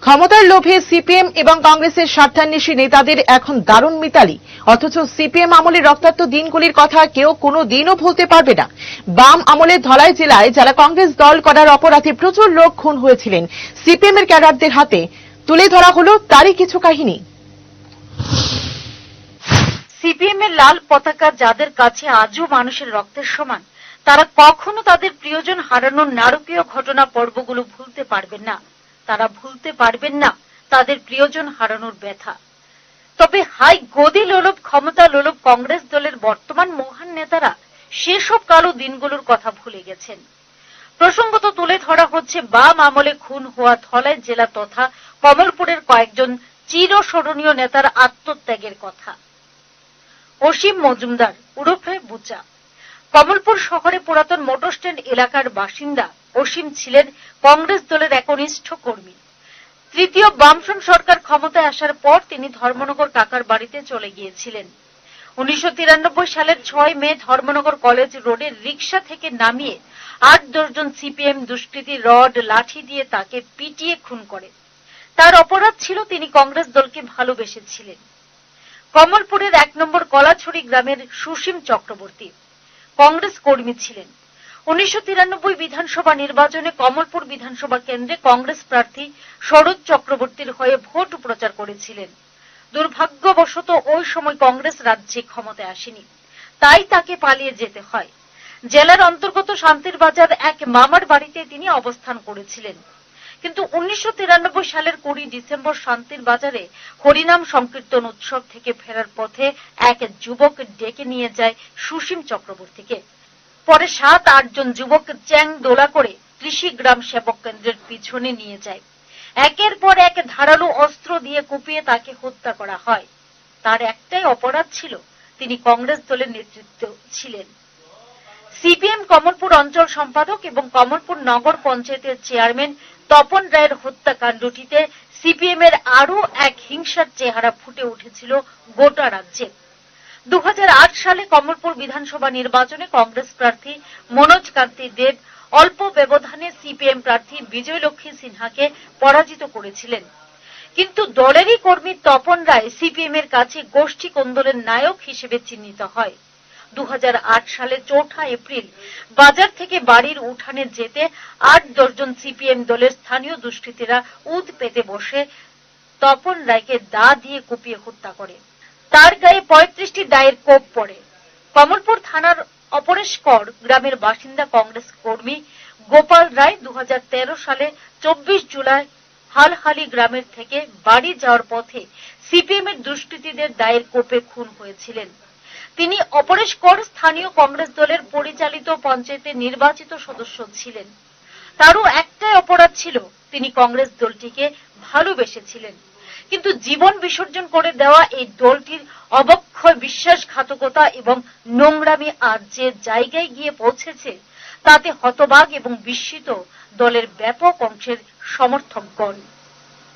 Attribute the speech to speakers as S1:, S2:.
S1: ক্ষমতার লোভে সিপিএম এবং কংগ্রেসের স্বার্থান্বেষী নেতাদের এখন দারুণ মিতালি। অথচ সিপিএম আমলের রক্তাক্ত দিনগুলির কথা কেউ কোনো দিনও ভুলতে পারবে না। বাম আমলের ধলাই জেলায় যারা কংগ্রেস দল করার অপরাধে প্রচুর লোক খুন হয়েছিলেন, সিপিএম এর ক্যাডারদের হাতে তুলে ধরা হলো তারই কিছু কাহিনী।
S2: সিপিএম এর লাল পতাকা যাদের কাছে আজও মানুষের রক্তের সমান, তারা কখনো তাদের প্রিয়জন হারানোর নারকীয় ঘটনা পর্বগুলো ভুলতে পারবেন না। তারা ভুলতে পারবেন না তাদের প্রিয়জন হারানোর ব্যথা। তবে হাই গদি লোলুপ, ক্ষমতা লোলুপ কংগ্রেস দলের বর্তমান মহান নেতারা সেসব কালো দিনগুলোর কথা ভুলে গেছেন। প্রসঙ্গত তুলে ধরা হচ্ছে বাম আমলে খুন হওয়া ধলাই জেলা তথা কমলপুরের কয়েকজন চিরস্মরণীয় নেতার আত্মত্যাগের কথা। অসীম মজুমদার ওরফে বুচা কমলপুর শহরে পুরাতন মোটর স্ট্যান্ড এলাকার বাসিন্দা অসীম ছিলেন কংগ্রেস দলের একনিষ্ঠ কর্মী। তৃতীয় বামফ্রন্ট সরকার ক্ষমতায় আসার পর তিনি ধর্মনগর কাকার বাড়িতে চলে গিয়েছিলেন। 1993 সালের 6 মে ধর্মনগর কলেজ রোডে রিকশা থেকে নামিয়ে 8-10 জন সিপিএম দুষ্কৃতী রড লাঠি দিয়ে তাকে পিটিয়ে খুন করে। তার অপরাধ ছিল তিনি কংগ্রেস দলকে ভালোবেসেছিলেন। কমলপুরের 1 নম্বর কলাছড়ি গ্রামের সুসীম চক্রবর্তী কংগ্রেস কর্মী ছিলেন। 1993 বিধানসভা নির্বাচনে কমলপুর বিধানসভা কেন্দ্রে কংগ্রেস প্রার্থী শরৎ চক্রবর্তীর হয়ে ভোট প্রচার করেছিলেন। দুর্ভাগ্যবশত ওই সময় কংগ্রেস রাজ্যে ক্ষমতায় আসেনি, তাই তাকে পালিয়ে যেতে হয়। জেলার অন্তর্গত শান্তির বাজার এক মামার বাড়িতে তিনি অবস্থান করেছিলেন। কিন্তু 1993 সালের 20 ডিসেম্বর শান্তির বাজারে হরিনাম সংকীর্তন উৎসব থেকে ফেরার পথে এক যুবক ডেকে নিয়ে যায় সুসীম চক্রবর্তীকে। পরে 7-8 জন যুবক চ্যাং দোলা করে কৃষি গ্রাম সেবক কেন্দ্রের পিছনে নিয়ে যায়। একের পর এক ধারালো অস্ত্র দিয়ে কুপিয়ে তাকে হত্যা করা হয়। তার একটাই অপরাধ ছিল, তিনি কংগ্রেস দলের নেতৃত্ব ছিলেন। সিপিএম কমলপুর অঞ্চল সম্পাদক এবং কমলপুর নগর পঞ্চায়েতের চেয়ারম্যান তপন রায়ের হত্যাকাণ্ডটিতে সিপিএম এর আরও এক হিংসার চেহারা ফুটে উঠেছিল গোটা রাজ্যে। 2008 সালে কমলপুর বিধানসভা নির্বাচনে কংগ্রেস প্রার্থী মনোজ কান্তি দেব অল্প ব্যবধানে সিপিএম প্রার্থী বিজয়লক্ষ্মী সিনহাকে পরাজিত করেছিলেন। কিন্তু দলেরই কর্মী তপন রায় সিপিএম এর কাছে গোষ্ঠী কোন্দলের নায়ক হিসেবে চিহ্নিত হয়। 2008 সালে 4 এপ্রিল বাজার থেকে বাড়ির উঠানে যেতে 8-10 জন সিপিএম দলের স্থানীয় দুষ্কৃতীরা উদ পেতে বসে তপন রায়কে দা দিয়ে কুপিয়ে হত্যা করে। তার গায়ে 35টি দায়ের কোপ পড়ে। কমলপুর থানার অপরেশকর গ্রামের বাসিন্দা কংগ্রেস কর্মী গোপাল রায় 2013 সালে 24 জুলাই হালহালি গ্রামের থেকে বাড়ি যাওয়ার পথে সিপিএম এর দুষ্কৃতীদের দায়ের কোপে খুন হয়েছিলেন। তিনি অপরেশকর স্থানীয় কংগ্রেস দলের পরিচালিত পঞ্চায়েতের নির্বাচিত সদস্য ছিলেন। তারও একটাই অপরাধ ছিল, তিনি কংগ্রেস দলটিকে ভালোবেসেছিলেন। কিন্তু জীবন বিসর্জন করে দেওয়া এই দলটির অবক্ষয় বিশ্বাসঘাতকতা এবং নোংরামি আজ যে জায়গায় গিয়ে পৌঁছেছে, তাতে হতবাক এবং বিস্মিত দলের ব্যাপক অংশের সমর্থকগণ।